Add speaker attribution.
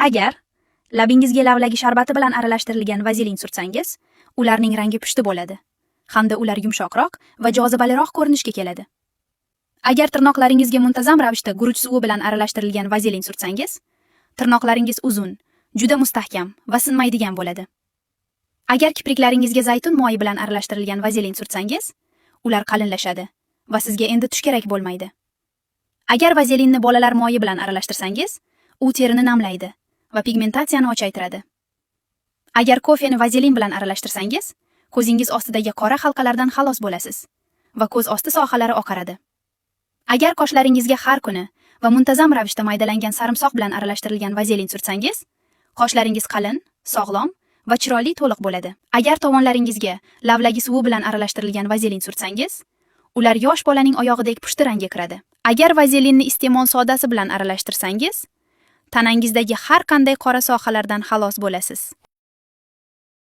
Speaker 1: Agar labingizga lavlagi sharbati bilan aralashtirilgan vazelin surtsangiz, ularning rangi pushti bo'ladi hamda ular yumshoqroq va jozibaliroq ko'rinishga keladi. Agar tirnoqlaringizga muntazam ravishda guruch suvi bilan aralashtirilgan vazelin surtsangiz, tirnoqlaringiz uzun, juda mustahkam va sinmaydigan bo'ladi. Agar kipriklaringizga zaytun moyi bilan aralashtirilgan vazelin surtsangiz, ular qalinlashadi va sizga endi tush kerak bo'lmaydi. Agar vazelinni bolalar moyi bilan aralashtirsangiz, u terini namlaydi va pigmentatsiyani ochaytiradi. Agar kofeni vazelin bilan aralashtirsangiz, ko'zingiz ostidagi qora halqalardan xalos bo'lasiz va ko'z osti sohalari oqaradi. Agar qoshlaringizga har kuni va muntazam ravishda maydalangan sarimsoq bilan aralashtirilgan vazelin surtsangiz, qoshlaringiz qalin, sog'lom va chiroyli to'liq bo'ladi. Agar tovonlaringizga lavlagi suvi bilan aralashtirilgan vazelin surtsangiz, ular yosh bolaning oyog'idek pushti rangga kiradi. Agar vazelinni iste'mol sodasi bilan aralashtirsangiz, tanangizdagi har qanday qora sohalardan xalos bo'lasiz.